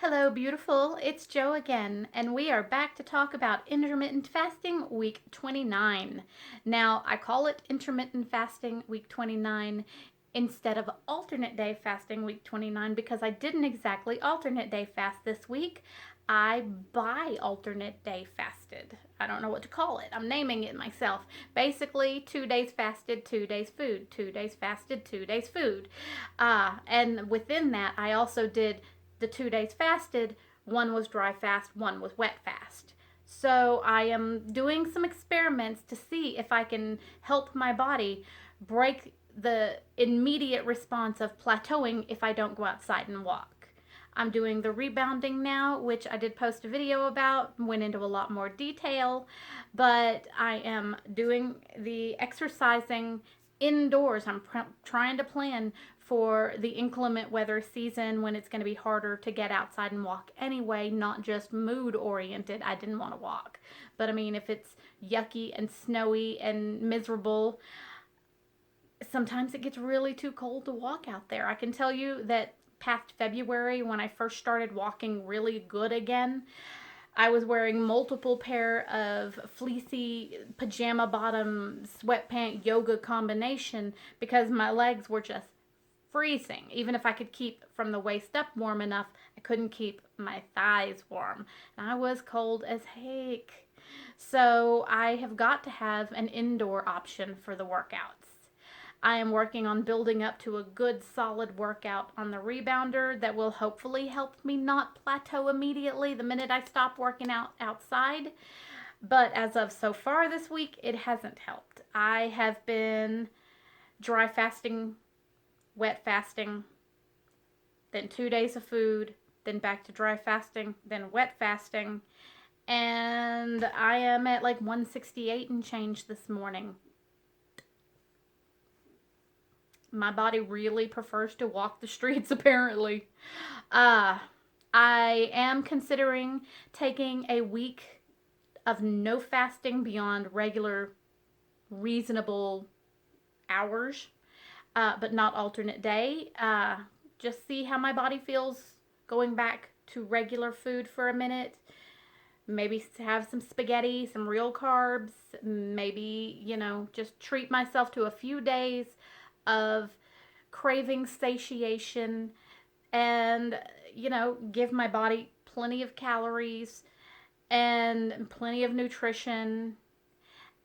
Hello, beautiful. It's Joe again, and we are back to talk about intermittent fasting week 29. Now, I call it intermittent fasting week 29 instead of alternate day fasting week 29 because I didn't exactly alternate day fast this week. I bi alternate day fasted. I don't know what to call it. I'm naming it myself. Basically, 2 days fasted, 2 days food, 2 days fasted, 2 days food. And within that, I also did the 2 days fasted. One was dry fast, one was wet fast. So I am doing some experiments to see if I can help my body break the immediate response of plateauing if I don't go outside and walk. I'm doing the rebounding now, which I did post a video about, went into a lot more detail, but I am doing the exercising indoors. I'm trying to plan for the inclement weather season when it's going to be harder to get outside and walk anyway, not just mood oriented. I didn't want to walk. But I mean, if it's yucky and snowy and miserable, sometimes it gets really too cold to walk out there. I can tell you that past February, when I first started walking really good again, I was wearing multiple pair of fleecy pajama bottom sweatpant yoga combination because my legs were just freezing. Even if I could keep from the waist up warm enough, I couldn't keep my thighs warm. And I was cold as heck. So I have got to have an indoor option for the workouts. I am working on building up to a good solid workout on the rebounder that will hopefully help me not plateau immediately the minute I stop working out outside. But as of so far this week, it hasn't helped. I have been dry fasting, wet fasting, then 2 days of food, then back to dry fasting, then wet fasting. And I am at like 168 and change this morning. My body really prefers to walk the streets, apparently. Uh, I am considering taking a week of no fasting beyond regular, reasonable hours, but not alternate day. Just see how my body feels going back to regular food for a minute. Maybe have some spaghetti, some real carbs. Maybe, just treat myself to a few days of craving satiation and, give my body plenty of calories and plenty of nutrition.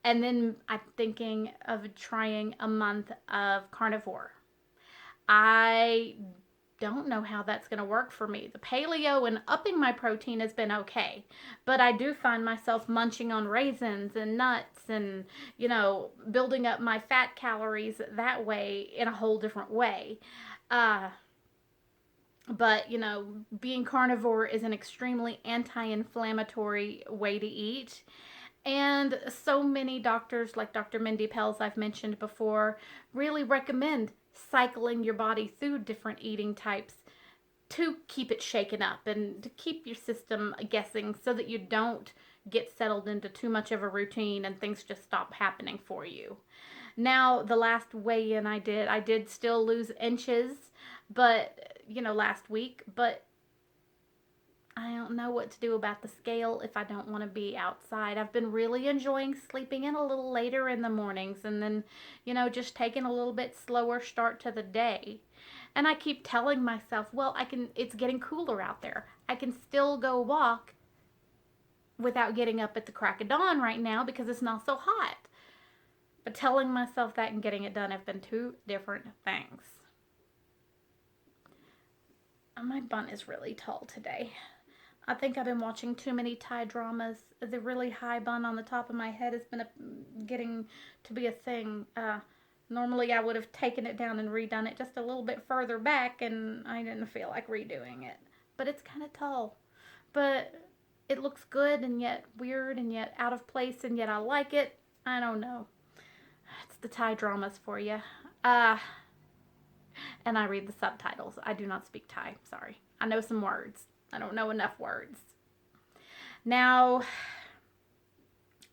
And then I'm thinking of trying a month of carnivore. I don't know how that's going to work for me. The paleo and upping my protein has been okay, but I do find myself munching on raisins and nuts and, building up my fat calories that way in a whole different way. Uh, but, being carnivore is an extremely anti inflammatory way to eat. And so many doctors, like Dr. Mindy Pels, I've mentioned before, really recommend cycling your body through different eating types to keep it shaken up and to keep your system guessing so that you don't get settled into too much of a routine and things just stop happening for you. Now, the last weigh in I did still lose inches, but, last week, but I don't know what to do about the scale if I don't want to be outside. I've been really enjoying sleeping in a little later in the mornings and then, just taking a little bit slower start to the day. And I keep telling myself, well, it's getting cooler out there. I can still go walk without getting up at the crack of dawn right now because it's not so hot. But telling myself that and getting it done have been two different things. My bun is really tall today. I think I've been watching too many Thai dramas. The really high bun on the top of my head has been getting to be a thing. Normally I would have taken it down and redone it just a little bit further back, and I didn't feel like redoing it. But it's kind of tall. But it looks good and yet weird and yet out of place and yet I like it. I don't know. It's the Thai dramas for you. And I read the subtitles. I do not speak Thai. Sorry. I know some words. I don't know enough words. Now,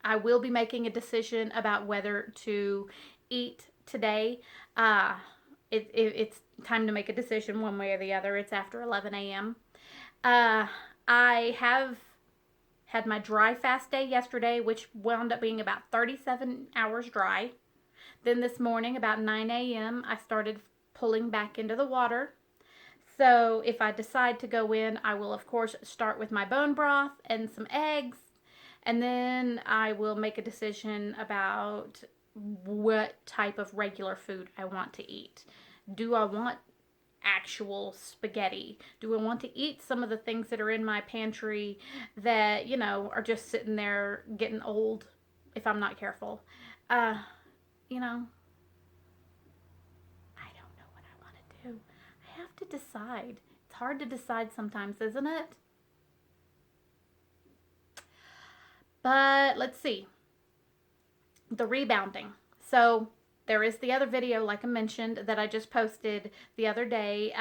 I will be making a decision about whether to eat today. It's time to make a decision one way or the other. It's after 11 a.m. Uh, I have had my dry fast day yesterday, which wound up being about 37 hours dry. Then this morning, about 9 a.m., I started pulling back into the water. So if I decide to go in, I will, of course, start with my bone broth and some eggs. And then I will make a decision about what type of regular food I want to eat. Do I want actual spaghetti? Do I want to eat some of the things that are in my pantry that, are just sitting there getting old if I'm not careful? Uh, you know, I don't know what I want to do. I have to decide. It's hard to decide sometimes, isn't it? But let's see. The rebounding. So there is the other video, like I mentioned, that I just posted the other day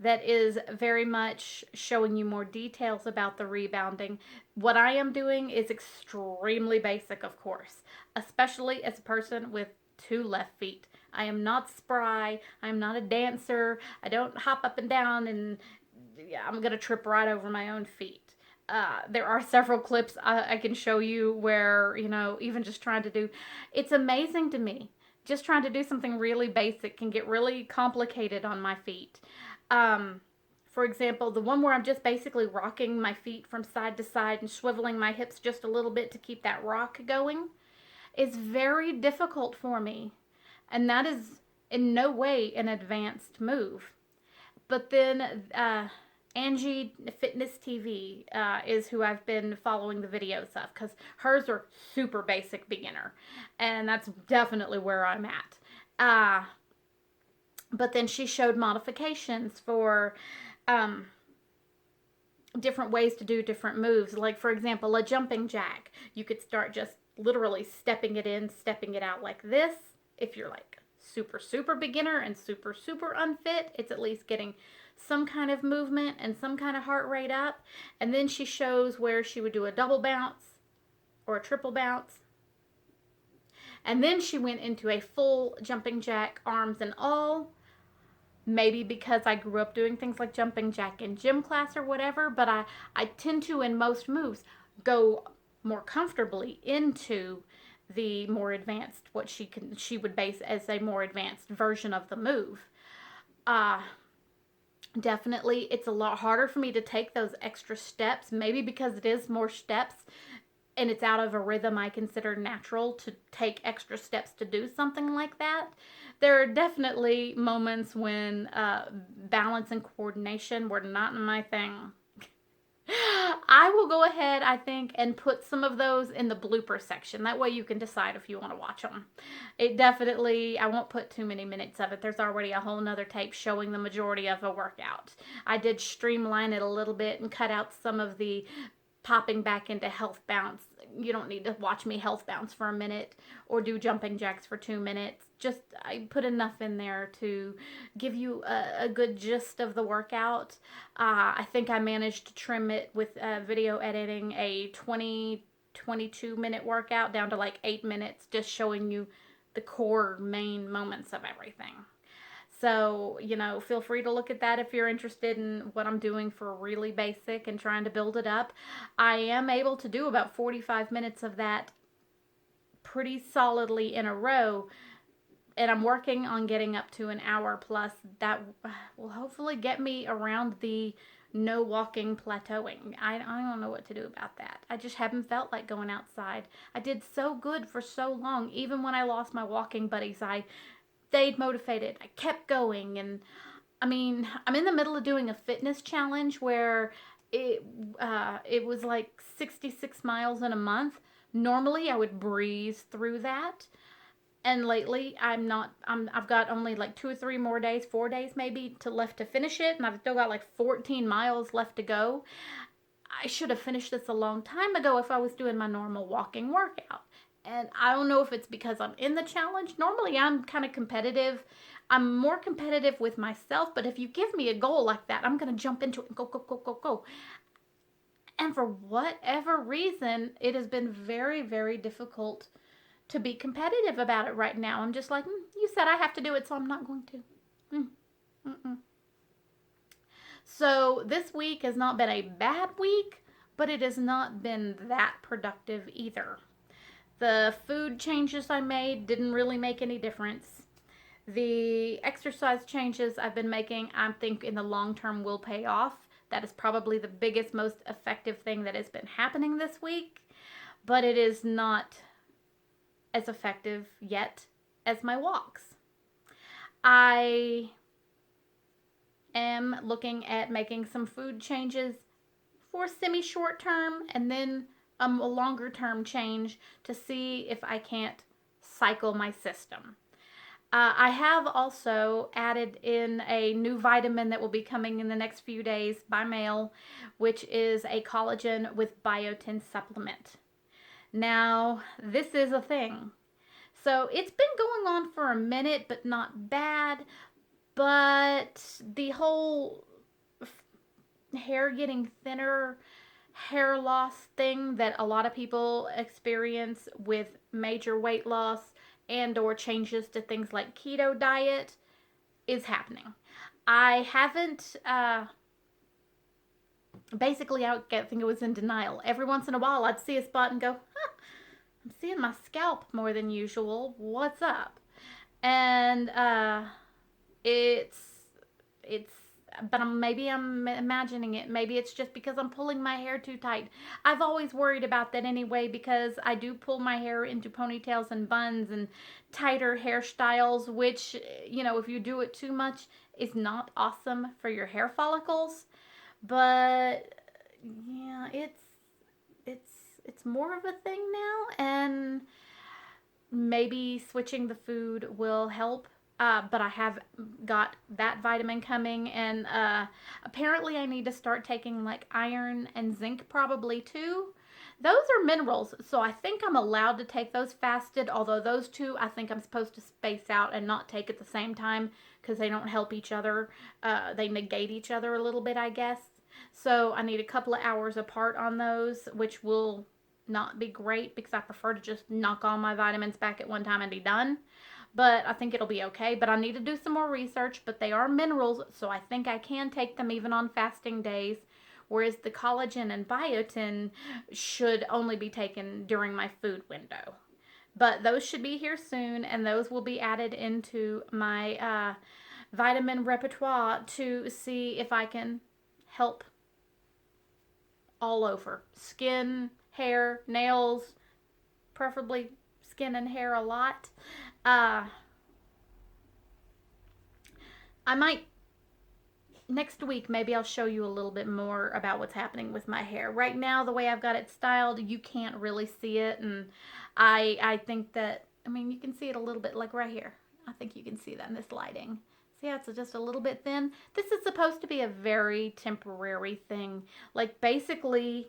that is very much showing you more details about the rebounding. What I am doing is extremely basic, of course, especially as a person with two left feet. I am not spry. I am not a dancer. I don't hop up and down and I'm going to trip right over my own feet. There are several clips I can show you where, even just trying to do, it's amazing to me. Just trying to do something really basic can get really complicated on my feet. Um, for example, the one where I'm just basically rocking my feet from side to side and swiveling my hips just a little bit to keep that rock going is very difficult for me. And that is in no way an advanced move. But then Angie Fitness TV is who I've been following the videos of because hers are super basic beginner, and that's definitely where I'm at. But then she showed modifications for um, different ways to do different moves. Like, for example, a jumping jack. You could start just literally stepping it in, stepping it out like this. If you're like super, super beginner and super, super unfit, it's at least getting some kind of movement and some kind of heart rate up. And then she shows where she would do a double bounce or a triple bounce. And then she went into a full jumping jack, arms and all. Maybe because I grew up doing things like jumping jack in gym class or whatever, but I tend to, in most moves, go more comfortably into the more advanced, what she would base as a more advanced version of the move. Uh, Definitely, it's a lot harder for me to take those extra steps, maybe because it is more steps and it's out of a rhythm I consider natural to take extra steps to do something like that. There are definitely moments when balance and coordination were not my thing. I will go ahead, I think, and put some of those in the blooper section. That way you can decide if you want to watch them. It definitely, I won't put too many minutes of it. There's already a whole nother tape showing the majority of a workout. I did streamline it a little bit and cut out some of the popping back into health bounce. You don't need to watch me health bounce for a minute or do jumping jacks for 2 minutes. Just I put enough in there to give you a good gist of the workout. I think I managed to trim it with video editing, a 22 minute workout down to like 8 minutes, just showing you the core main moments of everything. So, feel free to look at that if you're interested in what I'm doing for really basic and trying to build it up. I am able to do about 45 minutes of that pretty solidly in a row, and I'm working on getting up to an hour plus. That will hopefully get me around the no walking plateauing. I don't know what to do about that. I just haven't felt like going outside. I did so good for so long. Even when I lost my walking buddies, I stayed motivated. I kept going. And I mean, I'm in the middle of doing a fitness challenge where it was like 66 miles in a month. Normally I would breeze through that. And lately I've got only like 2 or 3 more days, 4 days maybe to left to finish it. And I've still got like 14 miles left to go. I should have finished this a long time ago if I was doing my normal walking workout. And I don't know if it's because I'm in the challenge. Normally, I'm kind of competitive. I'm more competitive with myself, but if you give me a goal like that, I'm going to jump into it and go, go, go, go, go. And for whatever reason, it has been very, very difficult to be competitive about it right now. I'm just like, you said I have to do it, so I'm not going to. Mm-mm. So this week has not been a bad week, but it has not been that productive either. The food changes I made didn't really make any difference. The exercise changes I've been making, I think in the long term will pay off. That is probably the biggest, most effective thing that has been happening this week, but it is not as effective yet as my walks. I am looking at making some food changes for semi short term and then a longer term change to see if I can't cycle my system. I have also added in a new vitamin that will be coming in the next few days by mail, which is a collagen with biotin supplement. Now, this is a thing. So it's been going on for a minute, but not bad. But the whole hair getting thinner, hair loss thing that a lot of people experience with major weight loss and or changes to things like keto diet is happening. I haven't basically I think it was in denial. Every once in a while I'd see a spot and go, I'm seeing my scalp more than usual. What's up? And it's but maybe I'm imagining it. Maybe it's just because I'm pulling my hair too tight. I've always worried about that anyway because I do pull my hair into ponytails and buns and tighter hairstyles, which, if you do it too much, is not awesome for your hair follicles. But yeah, it's more of a thing now, and maybe switching the food will help. But I have got that vitamin coming, and apparently I need to start taking like iron and zinc probably too. Those are minerals, so I think I'm allowed to take those fasted, although those two I think I'm supposed to space out and not take at the same time because they don't help each other. They negate each other a little bit, I guess. So I need a couple of hours apart on those, which will not be great because I prefer to just knock all my vitamins back at one time and be done. But I think it'll be okay. But I need to do some more research. But they are minerals, so I think I can take them even on fasting days. Whereas the collagen and biotin should only be taken during my food window. But those should be here soon, and those will be added into my vitamin repertoire to see if I can help all over. Skin, hair, nails, preferably skin and hair a lot. I might next week maybe I'll show you a little bit more about what's happening with my hair. Right now, the way I've got it styled, you can't really see it, and I think that, you can see it a little bit like right here. I think you can see that in this lighting. See how it's just a little bit thin? This is supposed to be a very temporary thing. Like basically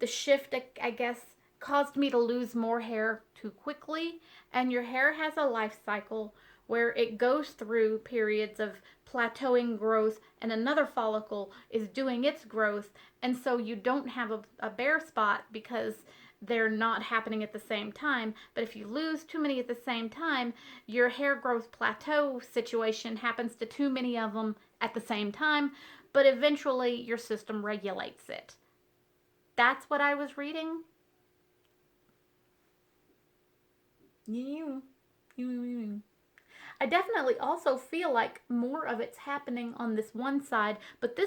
the shift, I guess, caused me to lose more hair too quickly, and your hair has a life cycle where it goes through periods of plateauing growth and another follicle is doing its growth, and so you don't have a bare spot because they're not happening at the same time. But if you lose too many at the same time, your hair growth plateau situation happens to too many of them at the same time, but eventually your system regulates it. That's what I was reading. I definitely also feel like more of it's happening on this one side, but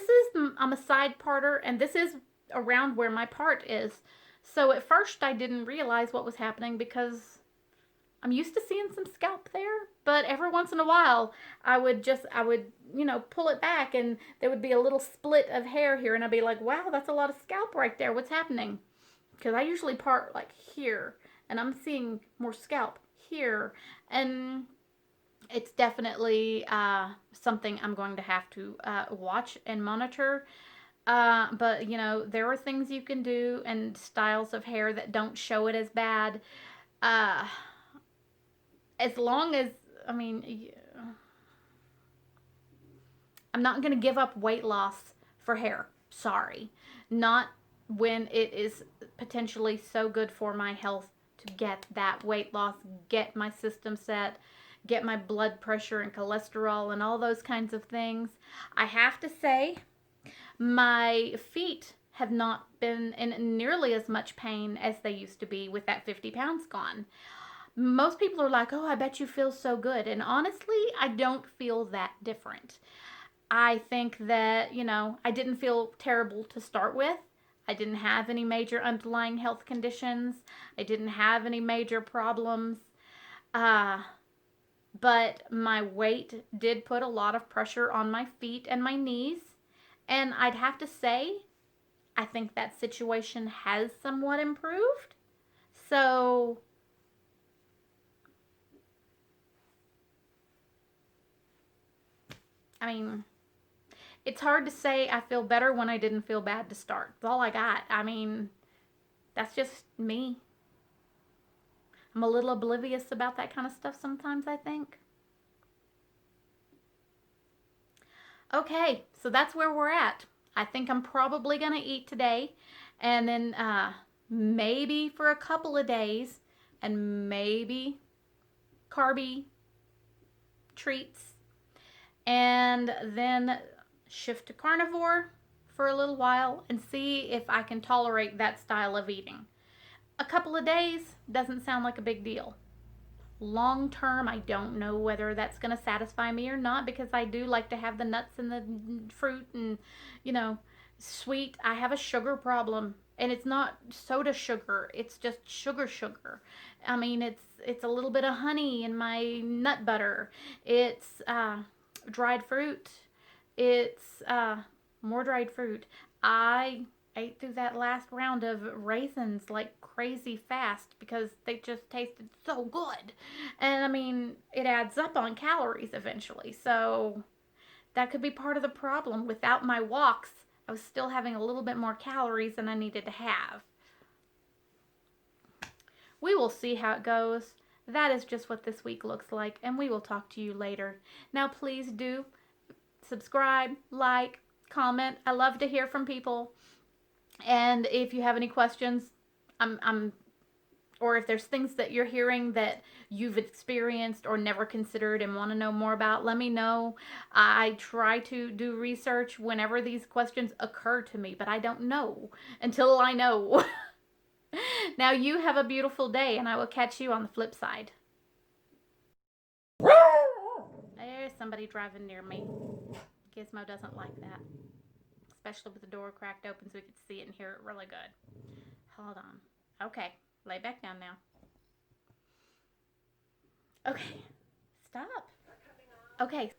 I'm a side parter, and this is around where my part is. So at first I didn't realize what was happening because I'm used to seeing some scalp there, but every once in a while I would pull it back and there would be a little split of hair here, and I'd be like, wow, that's a lot of scalp right there. What's happening? Because I usually part like here, and I'm seeing more scalp here, and it's definitely something I'm going to have to watch and monitor. But there are things you can do and styles of hair that don't show it as bad. As long as, I'm not going to give up weight loss for hair. Sorry. Not when it is potentially so good for my health to get that weight loss, get my system set, get my blood pressure and cholesterol and all those kinds of things. I have to say, my feet have not been in nearly as much pain as they used to be with that 50 pounds gone. Most people are like, oh, I bet you feel so good. And honestly, I don't feel that different. I think that, I didn't feel terrible to start with. I didn't have any major underlying health conditions. I didn't have any major problems. Uh, but my weight did put a lot of pressure on my feet and my knees. And I'd have to say, I think that situation has somewhat improved. So, I mean, it's hard to say I feel better when I didn't feel bad to start. That's all I got. I mean, that's just me. I'm a little oblivious about that kind of stuff sometimes, I think. Okay, so that's where we're at. I think I'm probably going to eat today and then maybe for a couple of days and maybe carby treats and then shift to carnivore for a little while and see if I can tolerate that style of eating. A couple of days doesn't sound like a big deal. Long term, I don't know whether that's going to satisfy me or not because I do like to have the nuts and the fruit and, sweet. I have a sugar problem and it's not soda sugar, it's just sugar. I mean, it's a little bit of honey in my nut butter. It's dried fruit. It's more dried fruit. I ate through that last round of raisins like crazy fast because they just tasted so good. And I mean, it adds up on calories eventually. So that could be part of the problem. Without my walks, I was still having a little bit more calories than I needed to have. We will see how it goes. That is just what this week looks like, and we will talk to you later. Now, please do subscribe, like, comment. I love to hear from people. And if you have any questions, or if there's things that you're hearing that you've experienced or never considered and want to know more about, let me know. I try to do research whenever these questions occur to me, but I don't know until I know. Now you have a beautiful day, and I will catch you on the flip side. There's somebody driving near me. Gizmo doesn't like that, especially with the door cracked open so we could see it and hear it really good. Hold on. Okay, lay back down now. Okay, stop. Okay.